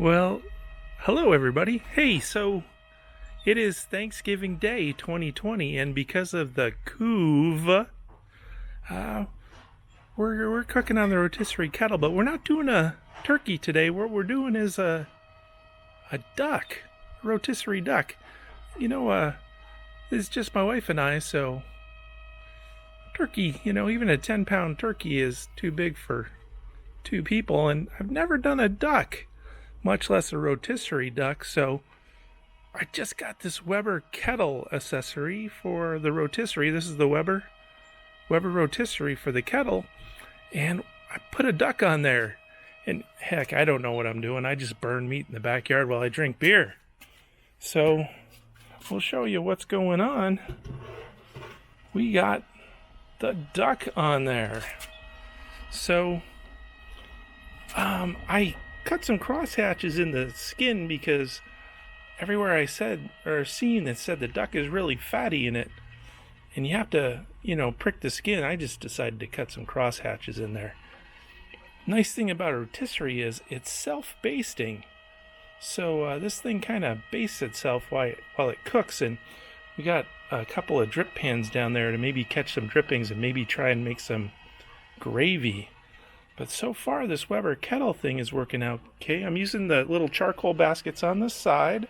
Well, hello everybody. Hey, so it is Thanksgiving Day 2020, and because of the couve, uh, we're cooking on the rotisserie kettle, but we're not doing a turkey today. What we're doing is a duck, a rotisserie duck. It's just my wife and I, so turkey, even a 10-pound turkey is too big for two people, and I've never done a duck, much less a rotisserie duck, so I just got this Weber Kettle accessory for the rotisserie. This is the Weber Rotisserie for the kettle, and I put a duck on there. And heck, I don't know what I'm doing. I just burn meat in the backyard while I drink beer. So we'll show you what's going on. We got the duck on there. So I cut some crosshatches in the skin because everywhere I said or seen it said the duck is really fatty in it, and you have to, prick the skin. I just decided to cut some crosshatches in there. Nice thing about a rotisserie is it's self-basting, so this thing kind of bastes itself while it cooks, and we got a couple of drip pans down there to maybe catch some drippings and maybe try and make some gravy. But so far, this Weber Kettle thing is working out okay. I'm using the little charcoal baskets on the side.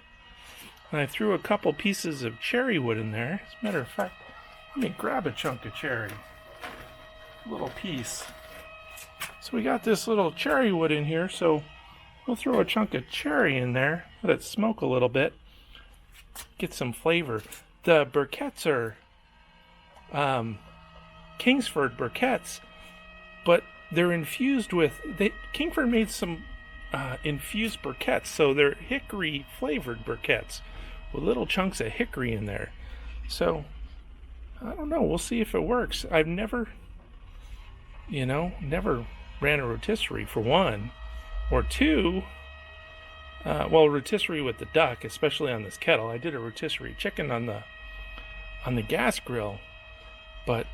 And I threw a couple pieces of cherry wood in there. As a matter of fact, let me grab a chunk of cherry. A little piece. So we got this little cherry wood in here, so we'll throw a chunk of cherry in there. Let it smoke a little bit. Get some flavor. The briquettes are Kingsford briquettes, but they're infused with... Kingford made some infused briquettes, so they're hickory flavored briquettes with little chunks of hickory in there. So I don't know, we'll see if it works. I've never ran a rotisserie, for one, or two. Rotisserie with the duck, especially on this kettle. I did a rotisserie chicken on the gas grill, but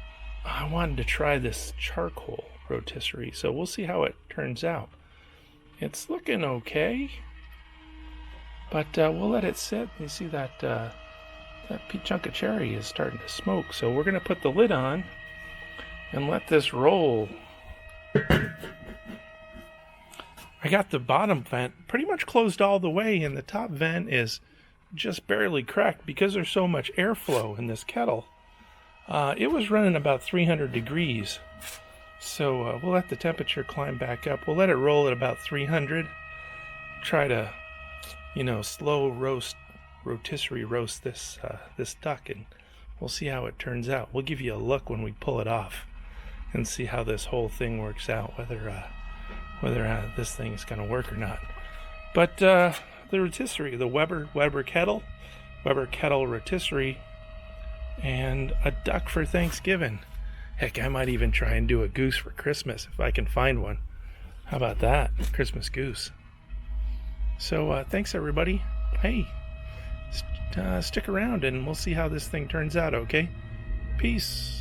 I wanted to try this charcoal rotisserie, so we'll see how it turns out. It's looking okay, but we'll let it sit. You see that chunk of cherry is starting to smoke, so we're going to put the lid on and let this roll. I got the bottom vent pretty much closed all the way, and the top vent is just barely cracked because there's so much airflow in this kettle. It was running about 300 degrees. So we'll let the temperature climb back up. We'll let it roll at about 300. Try to, slow rotisserie roast this duck, and we'll see how it turns out. We'll give you a look when we pull it off and see how this whole thing works out, whether this thing's going to work or not. But the rotisserie, the Weber Kettle rotisserie, and a duck for Thanksgiving. Heck, I might even try and do a goose for Christmas if I can find one. How about that? Christmas goose. So thanks everybody. Hey, stick around and we'll see how this thing turns out, okay? Peace.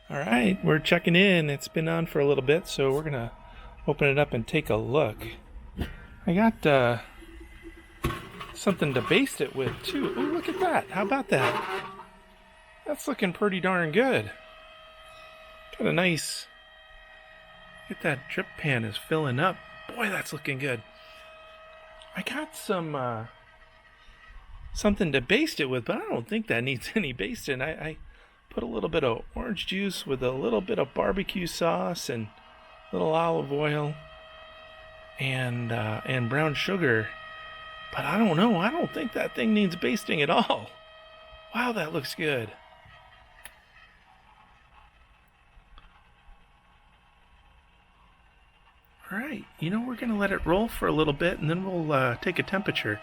Alright, we're checking in. It's been on for a little bit, so we're going to open it up and take a look. I got something to baste it with too. Ooh, look at that. How about that? That's looking pretty darn good. Got a nice... Get that drip pan is filling up. Boy, that's looking good. I got some something to baste it with, but I don't think that needs any basting. I put a little bit of orange juice with a little bit of barbecue sauce and a little olive oil and brown sugar. But I don't know. I don't think that thing needs basting at all. Wow, that looks good. Alright, we're going to let it roll for a little bit, and then we'll take a temperature.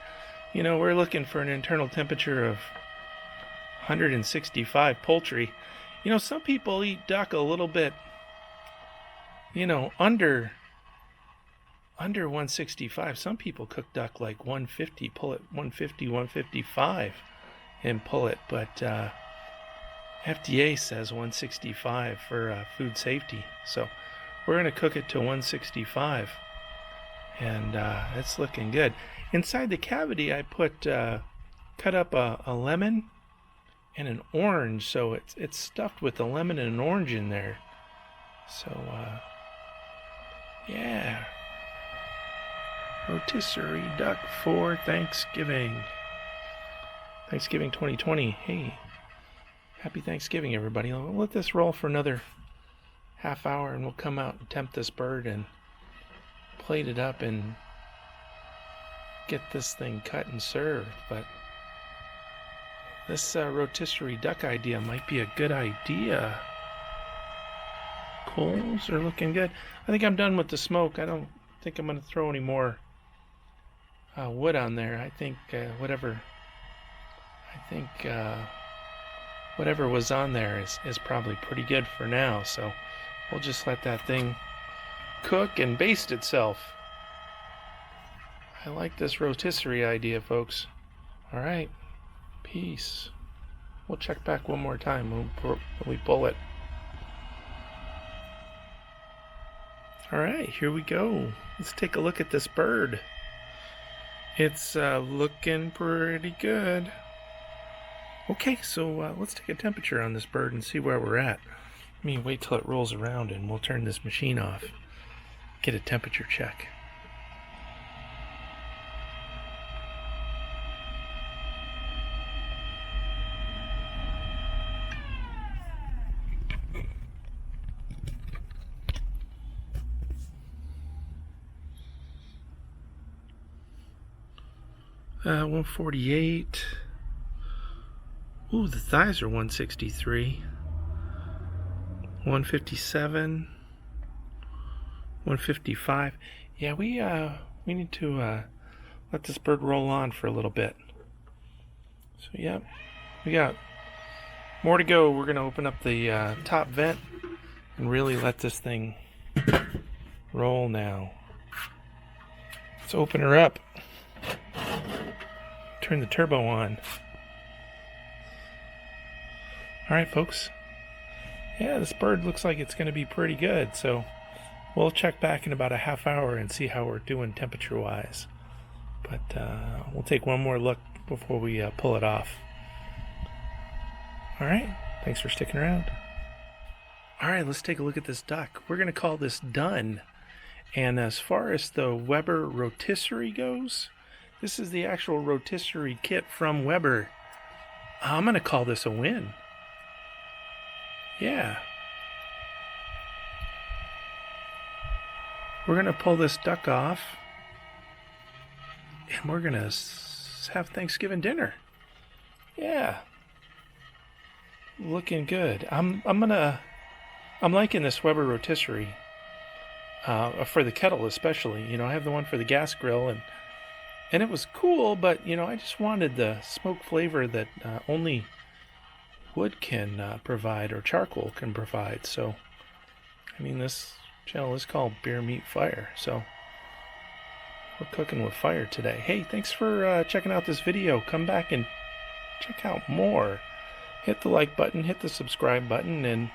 We're looking for an internal temperature of 165 poultry. Some people eat duck a little bit, under 165. Some people cook duck like 150, pull it 150, 155, and pull it. But FDA says 165 for food safety. So we're going to cook it to 165. and it's looking good. Inside the cavity, I put cut up a lemon and an orange, so it's stuffed with a lemon and an orange in there. So yeah, rotisserie duck for Thanksgiving. Thanksgiving 2020. Hey, happy Thanksgiving, everybody. I'll let this roll for another half hour, and we'll come out and tempt this bird and plate it up and get this thing cut and served. But this rotisserie duck idea might be a good idea. Coals are looking good. I think I'm done with the smoke. I don't think I'm going to throw any more wood on there. I think whatever was on there is probably pretty good for now. So we'll just let that thing cook and baste itself. I like this rotisserie idea, folks. All right, peace. We'll check back one more time when we pull it. All right, here we go. Let's take a look at this bird. It's looking pretty good. Okay, so let's take a temperature on this bird and see where we're at. Let me wait till it rolls around and we'll turn this machine off. Get a temperature check. Uh, 148. Ooh, the thighs are 163. 157. 155. Yeah, we need to let this bird roll on for a little bit. So yeah, we got more to go. We're gonna open up the top vent and really let this thing roll now. Let's open her up. Turn the turbo on. Alright, folks. Yeah, this bird looks like it's going to be pretty good, so we'll check back in about a half hour and see how we're doing temperature-wise. But we'll take one more look before we pull it off. Alright, thanks for sticking around. Alright, let's take a look at this duck. We're going to call this done. And as far as the Weber Rotisserie goes, this is the actual rotisserie kit from Weber. I'm going to call this a win. Yeah. We're going to pull this duck off. And we're going to have Thanksgiving dinner. Yeah. Looking good. I'm liking this Weber Rotisserie. For the Kettle especially. You know, I have the one for the gas grill, and it was cool, but, you know, I just wanted the smoke flavor that only wood can provide, or charcoal can provide. So, I mean, this channel is called Beer, Meat, Fire, so we're cooking with fire today. Hey, thanks for checking out this video. Come back and check out more. Hit the like button, hit the subscribe button, and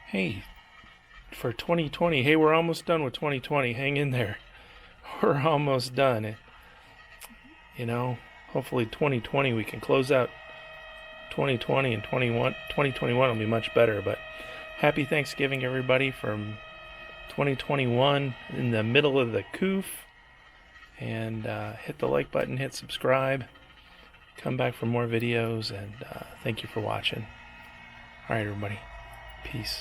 hey, for 2020, hey, we're almost done with 2020. Hang in there. We're almost done. You know, hopefully 2020 we can close out 2020, and 2021 will be much better. But happy Thanksgiving, everybody, from 2021 in the middle of the coof. And hit the like button, hit subscribe, come back for more videos, and thank you for watching. All right, everybody, peace.